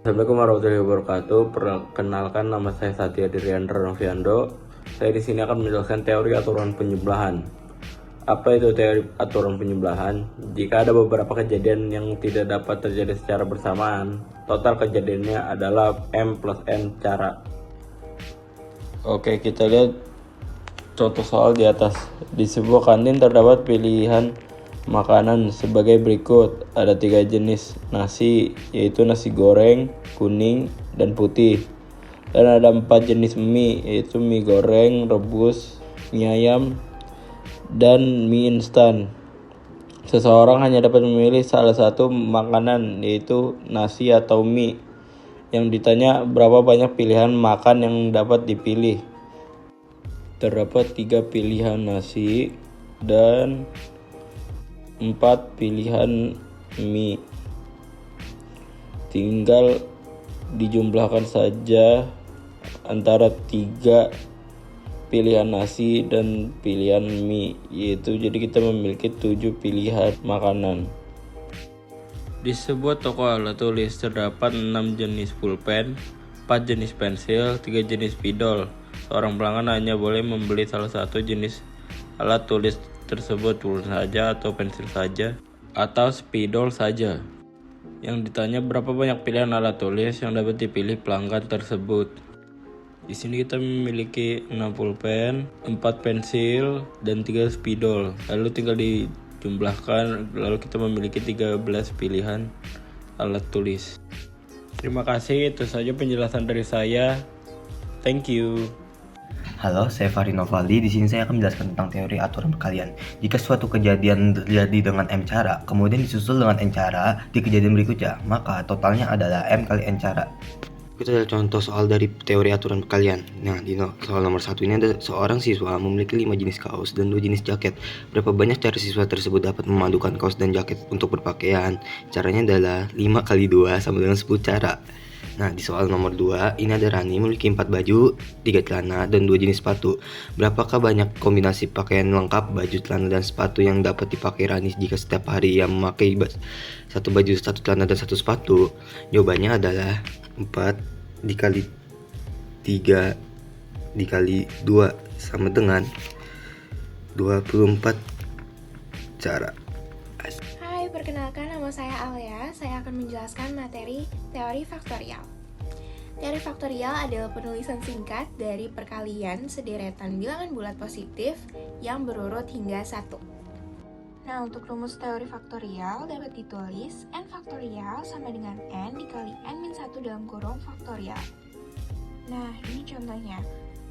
Assalamualaikum warahmatullahi wabarakatuh. Perkenalkan, nama saya Satya Diriandra Noviando. Saya di sini akan menjelaskan teori aturan penjumlahan. Apa itu teori aturan penjumlahan? Jika ada beberapa kejadian yang tidak dapat terjadi secara bersamaan, total kejadiannya adalah M plus N cara. Oke, kita lihat contoh soal di atas. Di sebuah kantin terdapat pilihan makanan sebagai berikut. Ada 3 jenis nasi, yaitu nasi goreng, kuning, dan putih. Dan ada 4 jenis mie, yaitu mie goreng, rebus, mie ayam, dan mie instan. Seseorang hanya dapat memilih salah satu makanan, yaitu nasi atau mie. Yang ditanya berapa banyak pilihan makan yang dapat dipilih. Terdapat 3 pilihan nasi dan 4 pilihan mie. Tinggal dijumlahkan saja antara 3 pilihan nasi dan pilihan mie, yaitu jadi kita memiliki 7 pilihan makanan. Di sebuah toko alat tulis terdapat 6 jenis pulpen, 4 jenis pensil, 3 jenis spidol. Seorang pelanggan hanya boleh membeli salah satu jenis alat tulis tersebut, pulpen saja atau pensil saja atau spidol saja. Yang ditanya berapa banyak pilihan alat tulis yang dapat dipilih pelanggan tersebut. Di sini kita memiliki 6 pulpen, 4 pensil, dan 3 spidol. Lalu tinggal dijumlahkan, lalu kita memiliki 13 pilihan alat tulis. Terima kasih, itu saja penjelasan dari saya. Thank you. Halo, saya Fahri Novaldi. Di sini saya akan menjelaskan tentang teori aturan perkalian. Jika suatu kejadian terjadi dengan M cara, kemudian disusul dengan N cara di kejadian berikutnya, maka totalnya adalah M kali N cara. Kita ada contoh soal dari teori aturan perkalian. Nah, di soal nomor 1 ini ada seorang siswa memiliki 5 jenis kaos dan 2 jenis jaket. Berapa banyak cara siswa tersebut dapat memadukan kaos dan jaket untuk berpakaian? Caranya adalah 5 kali 2 sama dengan 10 cara. Nah, di soal nomor 2, ini ada Rani memiliki 4 baju, 3 celana, dan 2 jenis sepatu. Berapakah banyak kombinasi pakaian lengkap, baju, celana, dan sepatu yang dapat dipakai Rani jika setiap hari ia memakai 1 baju, 1 celana, dan 1 sepatu? Jawabannya adalah 4 dikali 3 dikali 2 sama dengan 24 cara. Hai, perkenalkan nama saya Alia. Saya akan menjelaskan materi teori faktorial. Teori faktorial adalah penulisan singkat dari perkalian sederetan bilangan bulat positif yang berurut hingga 1. Nah, untuk rumus teori faktorial dapat ditulis n faktorial sama dengan n dikali n-1 dalam kurung faktorial. Nah, ini contohnya.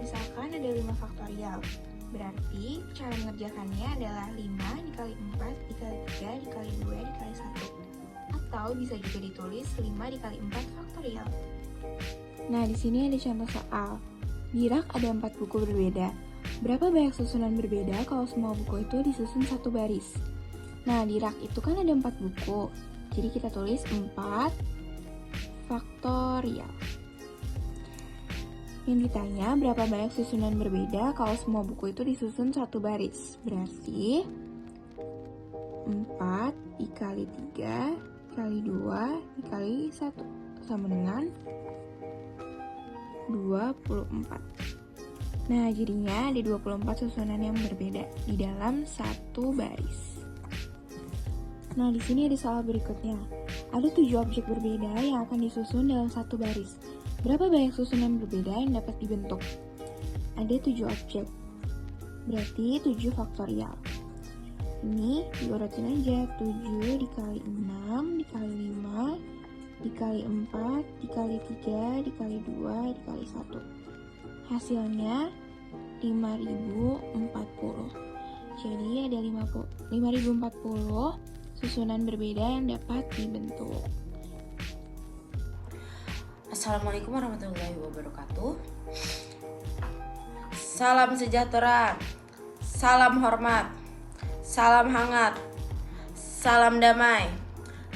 Misalkan ada 5 faktorial. Berarti cara mengerjakannya adalah 5 dikali 4 dikali 3 dikali 2 dikali 1. Atau bisa juga ditulis 5 dikali 4 faktorial. Nah, di sini ada contoh soal. Di rak ada 4 buku berbeda. Berapa banyak susunan berbeda kalau semua buku itu disusun satu baris? Nah, di rak itu kan ada 4 buku. Jadi kita tulis 4 faktorial. Yang ditanya berapa banyak susunan berbeda kalau semua buku itu disusun satu baris. Berarti 4 dikali 3 dikali 2 dikali 1 sama dengan 24. Nah, jadinya ada 24 susunan yang berbeda di dalam satu baris. Nah, di sini ada soal berikutnya. Ada 7 objek berbeda yang akan disusun dalam satu baris. Berapa banyak susunan berbeda yang dapat dibentuk? Ada 7 objek. Berarti 7 faktorial. Ini diurutin aja. 7 dikali 6 dikali 5 dikali 4 dikali 3 dikali 2 dikali 1. Hasilnya 5040. Jadi ada 5040 susunan berbeda yang dapat dibentuk. Assalamualaikum warahmatullahi wabarakatuh. Salam sejahtera, salam hormat, salam hangat, salam damai,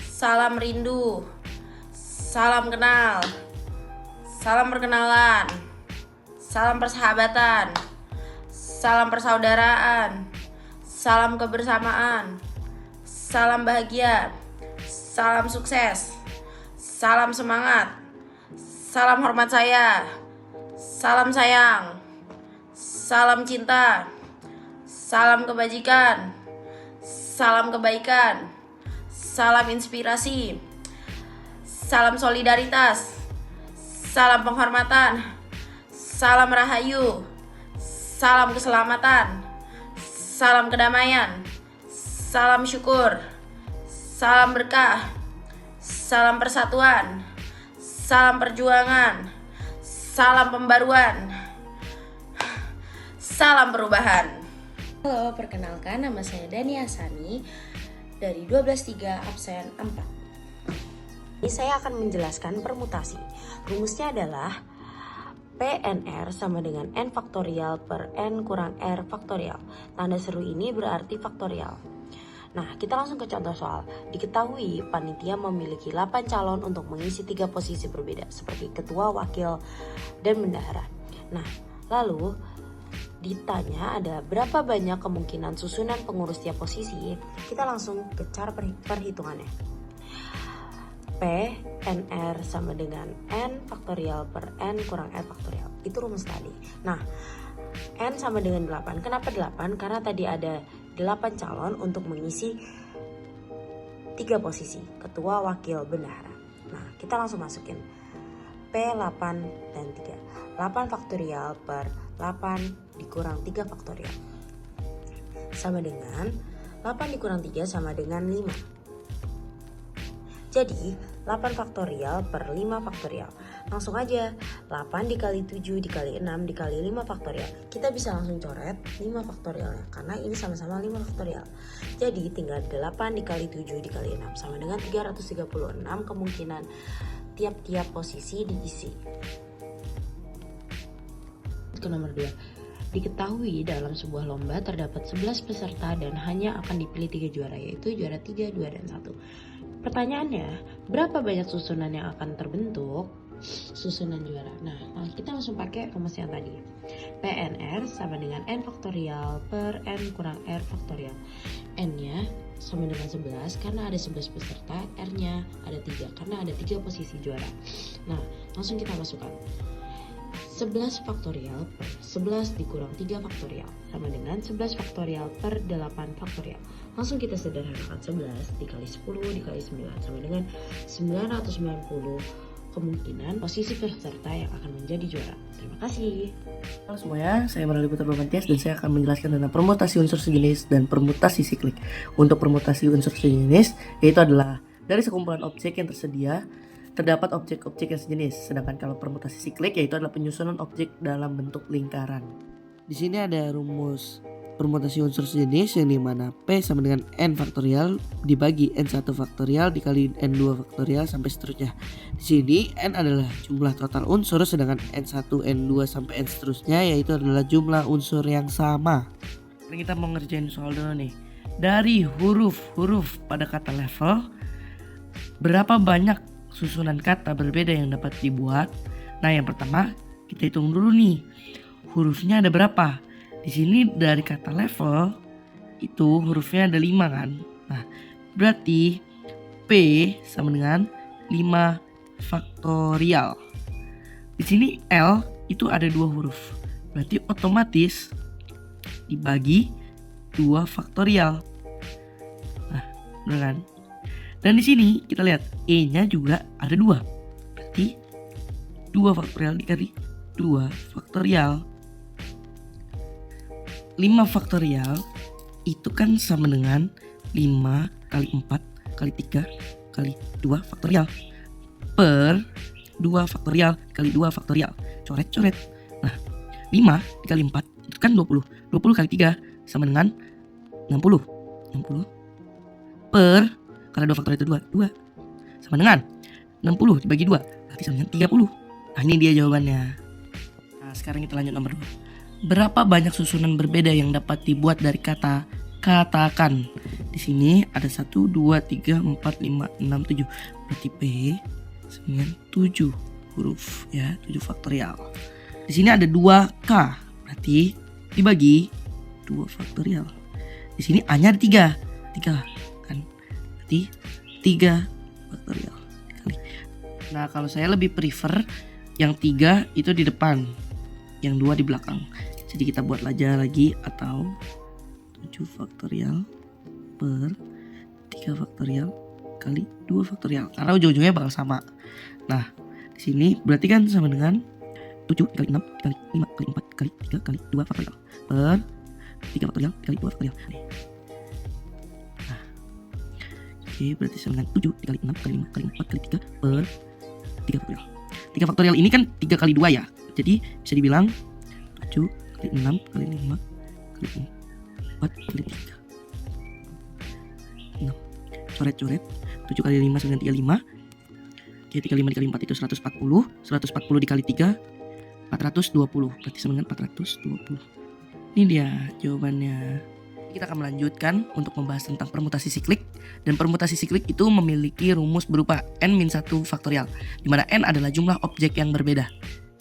salam rindu, salam kenal, salam perkenalan, salam persahabatan, salam persaudaraan, salam kebersamaan, salam bahagia, salam sukses, salam semangat, salam hormat saya, salam sayang, salam cinta, salam kebajikan, salam kebaikan, salam inspirasi, salam solidaritas, salam penghormatan, salam rahayu, salam keselamatan, salam kedamaian, salam syukur, salam berkah, salam persatuan, salam perjuangan, salam pembaruan, salam perubahan. Halo, perkenalkan nama saya Dani Asani dari 12.3 absen 4. Ini saya akan menjelaskan permutasi. Rumusnya adalah PNR sama dengan N faktorial per N kurang R faktorial. Tanda seru ini berarti faktorial. Nah, kita langsung ke contoh soal. Diketahui panitia memiliki 8 calon untuk mengisi 3 posisi berbeda seperti ketua, wakil, dan bendahara. Nah, lalu ditanya ada berapa banyak kemungkinan susunan pengurus tiap posisi. Kita langsung ke cara perhitungannya. PNR sama dengan N faktorial per N kurang R faktorial. Itu rumus tadi. Nah, N sama dengan 8. Kenapa 8? Karena tadi ada 8 calon untuk mengisi 3 posisi, ketua, wakil, bendahara. Nah, kita langsung masukin P8 dan 3. 8 faktorial per 8 dikurang 3 faktorial sama dengan 8 dikurang 3 sama dengan 5. Jadi 8 faktorial per 5 faktorial. Langsung aja 8 dikali 7 dikali 6 dikali 5 faktorial. Kita bisa langsung coret 5 faktorialnya karena ini sama-sama 5 faktorial. Jadi tinggal 8 dikali 7 dikali 6 sama dengan 336 kemungkinan tiap-tiap posisi diisi. Ke nomor 2. Diketahui dalam sebuah lomba terdapat 11 peserta dan hanya akan dipilih 3 juara, yaitu juara 3, 2, dan 1. Pertanyaannya, berapa banyak susunan yang akan terbentuk susunan juara? Nah, kita langsung pakai rumus yang tadi. PNR sama dengan N faktorial per N kurang R faktorial. N-nya sama dengan 11 karena ada 11 peserta, R-nya ada 3 karena ada 3 posisi juara. Nah, langsung kita masukkan. 11 faktorial per 11 dikurang 3 faktorial sama dengan 11 faktorial per 8 faktorial. Langsung kita sederhanakan 11 dikali 10 dikali 9 sama dengan 990 kemungkinan posisi peserta yang akan menjadi juara. Terima kasih. Halo semuanya, saya Marali Putra Bramanthias dan saya akan menjelaskan tentang permutasi unsur sejenis dan permutasi siklik. Untuk permutasi unsur sejenis, yaitu adalah dari sekumpulan objek yang tersedia terdapat objek-objek yang sejenis. Sedangkan kalau permutasi siklik yaitu adalah penyusunan objek dalam bentuk lingkaran. Di sini ada rumus permutasi unsur sejenis yang dimana P sama dengan N faktorial dibagi N1 faktorial dikali N2 faktorial sampai seterusnya. Di sini N adalah jumlah total unsur sedangkan N1, N2 sampai N seterusnya yaitu adalah jumlah unsur yang sama. Sekarang kita mau ngerjain soal dulu nih. Dari huruf-huruf pada kata level, berapa banyak susunan kata berbeda yang dapat dibuat? Nah, yang pertama kita hitung dulu nih. Hurufnya ada berapa? Di sini dari kata level itu hurufnya ada 5 kan? Nah, berarti P sama dengan 5 faktorial. Di sini L itu ada 2 huruf. Berarti otomatis dibagi 2 faktorial. Nah, benar kan? Dan di sini kita lihat E-nya juga ada 2. Berarti 2 faktorial dikali 2 faktorial. 5 faktorial itu kan sama dengan 5 kali 4 kali 3 kali 2 faktorial per 2 faktorial kali 2 faktorial. Coret-coret. Nah, 5 dikali 4 itu kan 20. 20 kali 3 sama dengan 60. 60 per karena 2 faktorial itu 2 sama dengan 60 dibagi 2 berarti sama dengan 30. Nah, ini dia jawabannya. Nah, sekarang kita lanjut nomor 2. Berapa banyak susunan berbeda yang dapat dibuat dari kata katakan? Di sini ada 1, 2, 3, 4, 5, 6, 7. Berarti P dengan 7 huruf ya, 7 faktorial. Di sini ada 2K. Berarti dibagi 2 faktorial. Di sini A-nya ada 3 kan. Berarti 3 faktorial dikali. Nah, kalau saya lebih prefer yang 3 itu di depan, yang 2 di belakang. Jadi kita buat aja lagi, atau 7 faktorial per 3 faktorial kali 2 faktorial, karena ujung-ujungnya bakal sama. Nah, di sini berarti kan sama dengan 7 kali 6 kali 5 kali 4 kali 3 kali 2 faktorial per 3 faktorial kali 2 faktorial. Nah, oke, berarti sama dengan 7 kali 6 kali 5 kali 4 kali 3 per 3 faktorial. 3 faktorial ini kan 3 kali 2 ya. Jadi bisa dibilang 7 kali 6 kali 5 kali 4 kali 3. 6. Coret-coret. 7 kali 5 sama dengan 35. Oke, 35 dikali 4 itu 140. 140 dikali 3 420. Berarti sama dengan 420. Ini dia jawabannya. Kita akan melanjutkan untuk membahas tentang permutasi siklik. Dan permutasi siklik itu memiliki rumus berupa n-1 faktorial, di mana n adalah jumlah objek yang berbeda.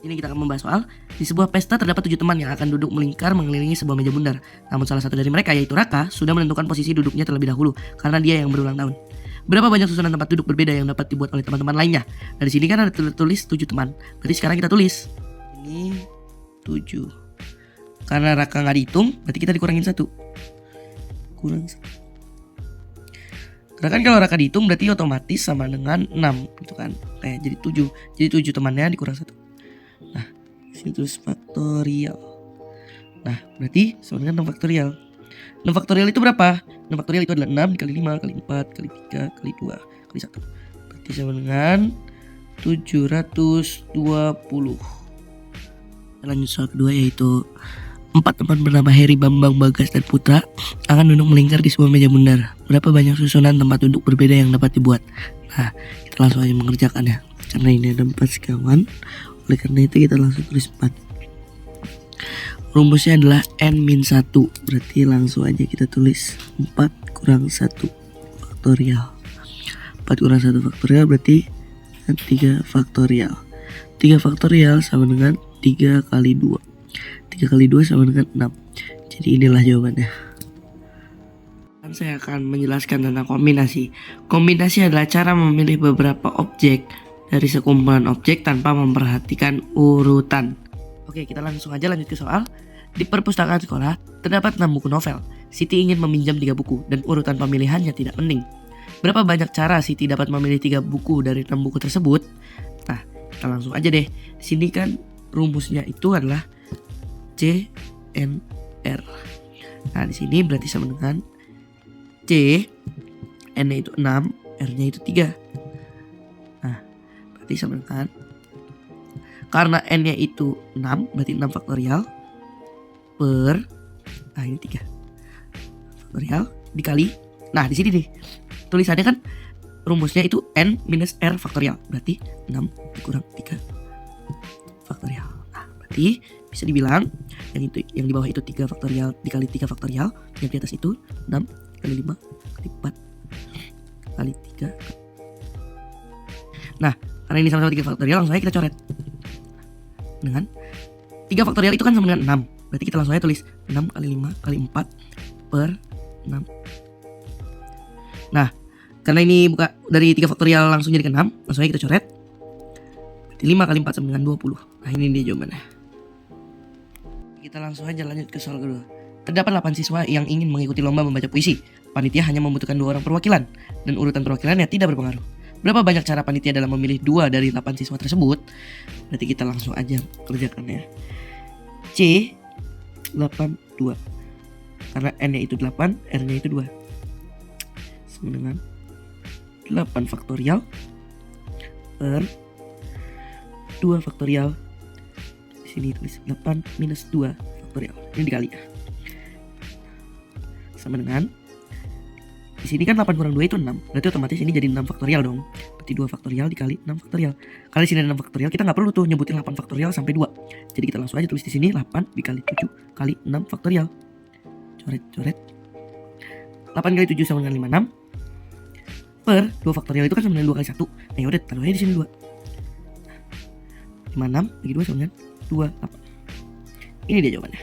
Ini kita akan membahas soal di sebuah pesta terdapat 7 teman yang akan duduk melingkar mengelilingi sebuah meja bundar. Namun salah satu dari mereka, yaitu Raka, sudah menentukan posisi duduknya terlebih dahulu karena dia yang berulang tahun. Berapa banyak susunan tempat duduk berbeda yang dapat dibuat oleh teman-teman lainnya? Dari sini kan ada tulis 7 teman. Berarti sekarang kita tulis ini 7. Karena Raka nggak dihitung, berarti kita dikurangin 1. Kurang 1. Karena kan kalau Raka dihitung berarti otomatis sama dengan 6 gitu kan. Jadi 7. Jadi 7 temannya dikurang 1. Nah, sini tulis faktorial. Nah, berarti sama dengan 6 faktorial. 6 faktorial itu berapa? 6 faktorial itu adalah 6 kali 5 kali 4 kali 3 kali 2 kali 1. Berarti sama dengan 720. Lanjut soal kedua, yaitu 4 teman bernama Heri, Bambang, Bagas, dan Putra akan duduk melingkar di sebuah meja bundar. Berapa banyak susunan tempat duduk berbeda yang dapat dibuat? Nah, kita langsung aja mengerjakannya. Karena ini ada 4 sekawan, oleh karena itu kita langsung tulis 4. Rumusnya adalah n-1. Berarti langsung aja kita tulis 4 kurang 1 faktorial. 4 kurang 1 faktorial berarti 3 faktorial. 3 faktorial sama dengan 3 kali 2. 3 kali 2 sama dengan 6. Jadi inilah jawabannya. Saya akan menjelaskan tentang kombinasi. Kombinasi adalah cara memilih beberapa objek dari sekumpulan objek tanpa memperhatikan urutan. Oke, kita langsung aja lanjut ke soal. Di perpustakaan sekolah terdapat 6 buku novel. Siti ingin meminjam 3 buku dan urutan pemilihannya tidak penting. Berapa banyak cara Siti dapat memilih 3 buku dari 6 buku tersebut? Nah, kita langsung aja deh. Di sini kan rumusnya itu adalah CNR. Nah, di sini berarti sama dengan C, N-nya itu 6, R-nya itu 3. Nah, berarti sama dengan, karena N-nya itu 6, berarti 6 faktorial per, nah ini 3 faktorial dikali, nah di sini nih tulisannya kan rumusnya itu N minus R faktorial, berarti 6 dikurang 3 faktorial. Nah, berarti bisa dibilang yang di bawah itu 3 faktorial dikali 3 faktorial, yang di atas itu 6 kali 5 kali 4 kali 3. Nah, karena ini sama-sama 3 faktorial, langsung aja kita coret dengan 3 faktorial itu kan sama dengan 6. Berarti kita langsung aja tulis 6 kali 5 kali 4 per 6. Nah, karena ini buka dari 3 faktorial langsung jadi ke 6, langsung aja kita coret. Berarti 5 kali 4 sama dengan 20. Nah, ini dia jawabannya. Kita langsung aja lanjut ke soal kedua. Terdapat 8 siswa yang ingin mengikuti lomba membaca puisi. Panitia hanya membutuhkan 2 orang perwakilan dan urutan perwakilannya tidak berpengaruh. Berapa banyak cara panitia dalam memilih 2 dari 8 siswa tersebut? Berarti kita langsung aja kerjakannya. C 82. Karena N-nya itu 8, R-nya itu 2. Sama dengan 8 faktorial per 2 faktorial. Di sini tulis 8 minus 2 faktorial. Ini dikali ya. Sama dengan, di sini kan 8 kurang 2 itu 6. Berarti otomatis ini jadi 6 faktorial dong. Berarti 2 faktorial dikali 6 faktorial. Kalau di sini ada 6 faktorial, kita nggak perlu tuh nyebutin 8 faktorial sampai 2. Jadi kita langsung aja tulis di sini 8 dikali 7 kali 6 faktorial. Coret-coret. 8 kali 7 sama dengan 56. Per 2 faktorial itu kan sama dengan 2 kali 1. Nah yaudah, taruh aja di sini 2. 56 bagi 2 sama dengan 28. Ini dia jawabannya.